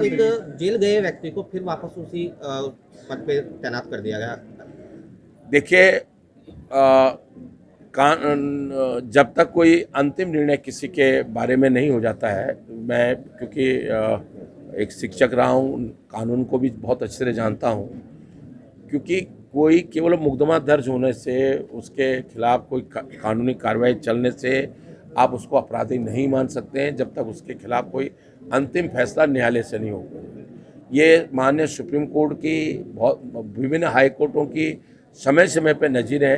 एक जेल गए व्यक्ति को फिर वापस उसी पद पे तैनात कर दिया गया। देखिए, जब तक कोई अंतिम निर्णय किसी के बारे में नहीं हो जाता है, मैं क्योंकि एक शिक्षक रहा हूँ, कानून को भी बहुत अच्छे से जानता हूँ, क्योंकि कोई केवल मुकदमा दर्ज होने से, उसके खिलाफ कोई कानूनी कार्रवाई चलने से आप उसको अपराधी नहीं मान सकते हैं जब तक उसके खिलाफ कोई अंतिम फैसला न्यायालय से नहीं होगा। ये माननीय सुप्रीम कोर्ट की, बहुत विभिन्न हाई कोर्टों की समय समय पर नज़ीर है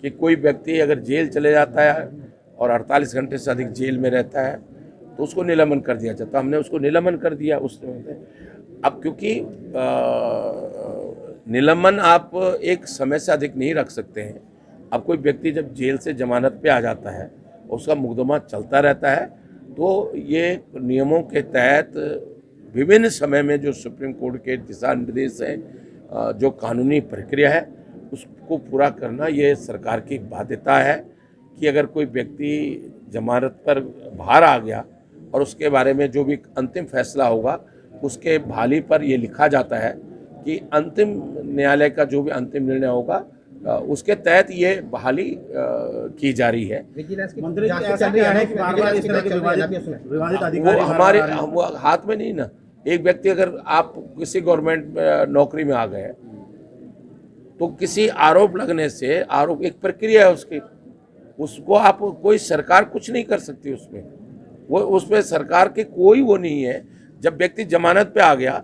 कि कोई व्यक्ति अगर जेल चले जाता है और 48 घंटे से अधिक जेल में रहता है तो उसको निलंबन कर दिया जाता है। हमने उसको निलंबन कर दिया उस समय में। अब क्योंकि निलंबन आप एक समय से अधिक नहीं रख सकते हैं। अब कोई व्यक्ति जब जेल से जमानत पे आ जाता है, उसका मुकदमा चलता रहता है, तो ये नियमों के तहत विभिन्न समय में जो सुप्रीम कोर्ट के दिशा निर्देश हैं, जो कानूनी प्रक्रिया है, उसको पूरा करना ये सरकार की बाध्यता है कि अगर कोई व्यक्ति जमानत पर बाहर आ गया और उसके बारे में जो भी अंतिम फैसला होगा उसके बहाली पर ये लिखा जाता है कि अंतिम न्यायालय का जो भी अंतिम निर्णय होगा उसके तहत ये बहाली की जा रही है। वो हमारे हाथ में नहीं ना। एक व्यक्ति, अगर आप किसी गवर्नमेंट नौकरी में आ गए तो किसी आरोप लगने से, आरोप एक प्रक्रिया है उसकी, उसको आप कोई सरकार कुछ नहीं कर सकती उसमें। वो उसमें सरकार के कोई वो नहीं है। जब व्यक्ति जमानत पे आ गया,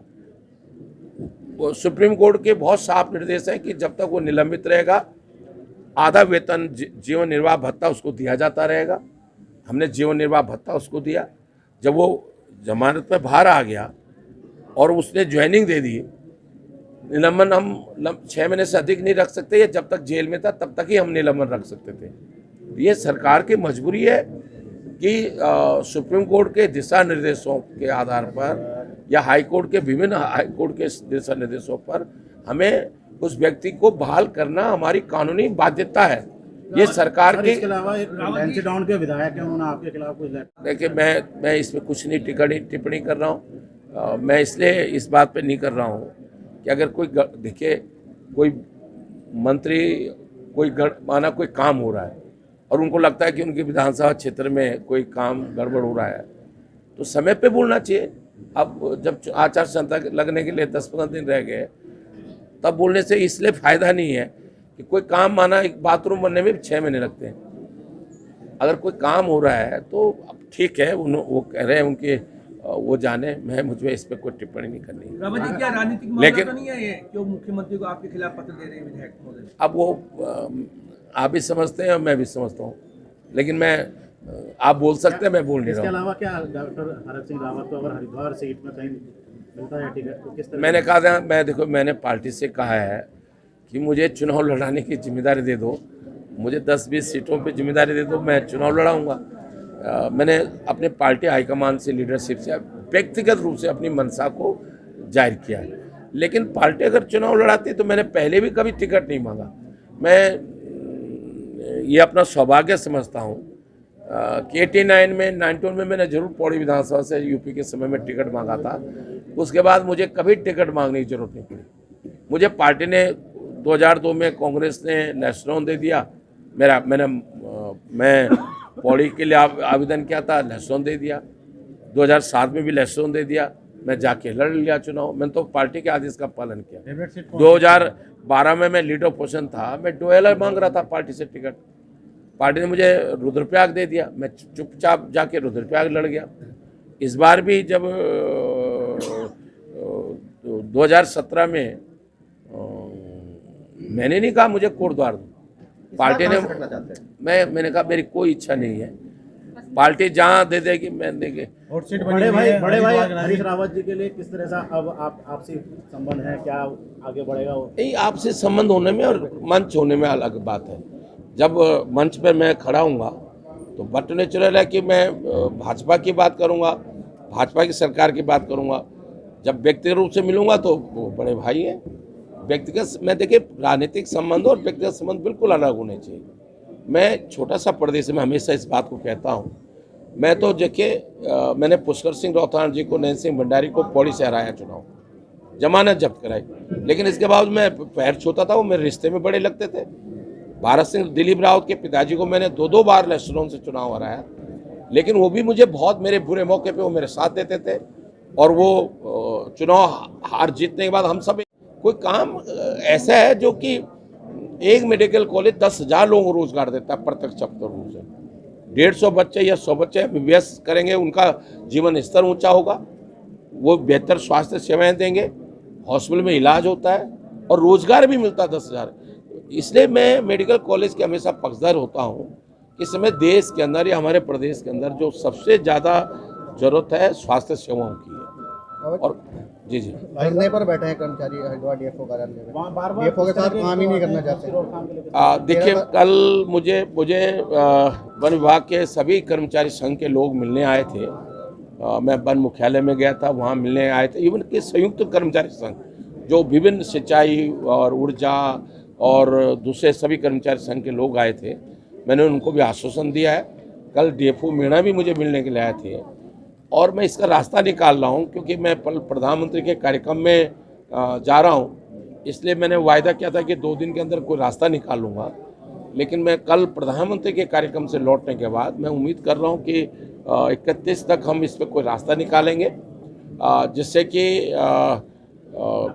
सुप्रीम कोर्ट के बहुत साफ निर्देश है कि जब तक वो निलंबित रहेगा, आधा वेतन जीवन निर्वाह भत्ता उसको दिया जाता रहेगा। हमने जीवन निर्वाह भत्ता उसको दिया। जब वो जमानत पे बाहर आ गया और उसने ज्वाइनिंग दे दी, निलंबन हम 6 महीने से अधिक नहीं रख सकते। ये जब तक जेल में था तब तक ही हम निलंबन रख सकते थे। ये सरकार की मजबूरी है कि सुप्रीम कोर्ट के दिशा निर्देशों के आधार पर या हाई कोर्ट के, विभिन्न हाई कोर्ट के दिशा निर्देशों पर हमें उस व्यक्ति को बहाल करना हमारी कानूनी बाध्यता है। ये सरकार की। इसके अलावा एक डाउन के विधायक हैं, उन्होंने आपके खिलाफ कुछ। देखिए, मैं इसमें कुछ नहीं टिप्पणी कर रहा हूँ। मैं इसलिए इस बात पे नहीं कर रहा हूँ कि अगर कोई, देखिए, कोई मंत्री माना कोई काम हो रहा है और उनको लगता है कि उनके विधानसभा क्षेत्र में कोई काम गड़बड़ हो रहा है तो समय पे बोलना चाहिए। अब जब आचार संहिता लगने के लिए 10-15 दिन रह गए, तब बोलने से इसलिए फ़ायदा नहीं है कि कोई काम, माना एक बाथरूम बनने में 6 महीने लगते हैं। अगर कोई काम हो रहा है तो अब ठीक है, वो कह रहे हैं, उनके वो जाने, मुझे इस पर कोई टिप्पणी नहीं करनी। रावत जी, क्या राजनीतिक मामला तो नहीं है ये जो मुख्यमंत्री को आपके खिलाफ पत्र दे रहे हैं विधायक महोदय? अब वो आप भी समझते हैं और मैं भी समझता हूँ, लेकिन आप बोल सकते हैं, मैं बोल नहीं रहा हूँ। इसके अलावा क्या डॉक्टर हरक सिंह रावत को अगर हरिद्वार सीट में कहीं मिलता है टिकट तो किस तरह? मैंने कहा था, देखो, मैंने पार्टी से कहा है कि मुझे चुनाव लड़ाने की जिम्मेदारी दे दो, मुझे 10-20 सीटों पे जिम्मेदारी दे दो, मैं चुनाव लड़ाऊंगा। मैंने अपने पार्टी हाईकमान से, लीडरशिप से व्यक्तिगत रूप से अपनी मंशा को जाहिर किया है। लेकिन पार्टी अगर चुनाव लड़ाती तो मैंने पहले भी कभी टिकट नहीं मांगा। मैं ये अपना सौभाग्य समझता हूँ कि 89 में, 91 में मैंने जरूर पौड़ी विधानसभा से यूपी के समय में टिकट मांगा था। उसके बाद मुझे कभी टिकट मांगने की जरूरत नहीं पड़ी। मुझे पार्टी ने 2002 में, कांग्रेस ने लेस्टोन दे दिया। मैं पौड़ी के लिए आवेदन किया था, लेस्टोन दे दिया। 2007 में भी लेस्टोन दे दिया। मैं जाके लड़ लिया चुनाव। मैंने तो पार्टी के आदेश का पालन किया। 2012 में मैं लीडर पोजीशन था, मैं डोएलर मांग रहा था पार्टी से टिकट। पार्टी ने मुझे रुद्रप्रयाग दे दिया, मैं चुपचाप जाके रुद्रप्रयाग लड़ गया। इस बार भी जब 2017 में मैंने नहीं कहा मुझे कोट द्वार दो, पार्टी ने, मैंने कहा मेरी कोई इच्छा नहीं है, पार्टी जहाँ दे देगी मैं देंगे। बड़े भाई हरीश रावत जी के लिए किस तरह से अब आपसी संबंध है, क्या आगे बढ़ेगा? नहीं, आपसे संबंध होने में और मंच होने में अलग बात है। जब मंच पर मैं खड़ा हूँगा तो बट नेचुरल है कि मैं भाजपा की बात करूँगा, भाजपा की सरकार की बात करूँगा। जब व्यक्तिगत रूप से मिलूंगा तो वो बड़े भाई हैं। व्यक्तिगत, मैं देखिए, राजनीतिक संबंध और व्यक्तिगत संबंध बिल्कुल अलग होने चाहिए। मैं छोटा सा प्रदेश में हमेशा इस बात को कहता हूँ मैं तो देखिए मैंने पुष्कर सिंह राउतान जी को, नैन सिंह भंडारी को पौड़ी से हराया चुनाव, जमानत जब्त कराई, लेकिन इसके बाद मैं पैर छूता था, वो मेरे रिश्ते में बड़े लगते थे। भारत सिंह दिलीप रावत के पिताजी को मैंने 2-2 बार लेस्टरों से चुनाव हराया, लेकिन वो भी मुझे बहुत, मेरे बुरे मौके पे वो मेरे साथ देते थे, और वो चुनाव हार जीतने के बाद हम सब, कोई काम ऐसा है जो कि एक मेडिकल कॉलेज 10,000 लोगों को रोजगार देता है प्रत्यक्ष रूप से। 150 बच्चे या 100 बच्चे MBBS करेंगे, उनका जीवन स्तर ऊंचा होगा, वो बेहतर स्वास्थ्य सेवाएं देंगे, हॉस्पिटल में इलाज होता है और रोजगार भी मिलता है 10,000। इसलिए मैं मेडिकल कॉलेज के हमेशा पक्षधर होता हूँ। इस समय देश के अंदर या हमारे प्रदेश के अंदर जो सबसे ज़्यादा जरूरत है स्वास्थ्य सेवाओं की है। और जी धरने पर बैठे हैं कर्मचारी हरिद्वार DFO कार्यालय में, बार-बार DFO के साथ काम ही नहीं करना चाहते। देखिए, कल मुझे वन विभाग के सभी कर्मचारी संघ के लोग मिलने आए थे। मैं वन मुख्यालय में गया था, वहाँ मिलने आए थे इवन के संयुक्त कर्मचारी संघ जो विभिन्न सिंचाई और ऊर्जा और दूसरे सभी कर्मचारी संघ के लोग आए थे। मैंने उनको भी आश्वासन दिया है। कल DFO मीणा भी मुझे मिलने के लिए आए थे, और मैं इसका रास्ता निकाल रहा हूं, क्योंकि मैं प्रधानमंत्री के कार्यक्रम में जा रहा हूं, इसलिए मैंने वायदा किया था कि 2 दिन के अंदर कोई रास्ता निकालूंगा। लेकिन मैं कल प्रधानमंत्री के कार्यक्रम से लौटने के बाद मैं उम्मीद कर रहा हूं कि 31 तक हम इस पर कोई रास्ता निकालेंगे, जिससे कि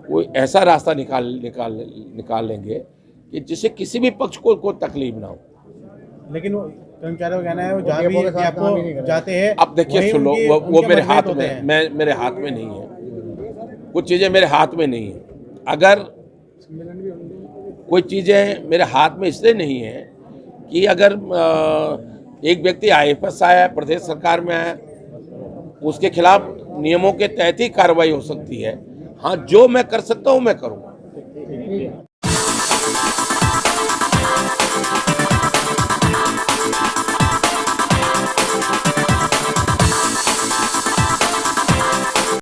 कोई ऐसा रास्ता निकाल लेंगे कि जिससे किसी भी पक्ष को कोई तकलीफ ना हो। लेकिन कर्मचारियों का कहना है वो जहाँ भी DFO जाते हैं, अब देखिए सुन लो, वो मेरे हाथ में, मेरे हाथ में नहीं है, कुछ चीज़ें मेरे हाथ में नहीं है। अगर कोई चीज़ें मेरे हाथ में इसलिए नहीं है कि अगर एक व्यक्ति IFS आया, प्रदेश सरकार में आया, उसके खिलाफ नियमों के तहत ही कार्रवाई हो सकती है। हाँ, जो मैं कर सकता हूँ मैं करूँगा।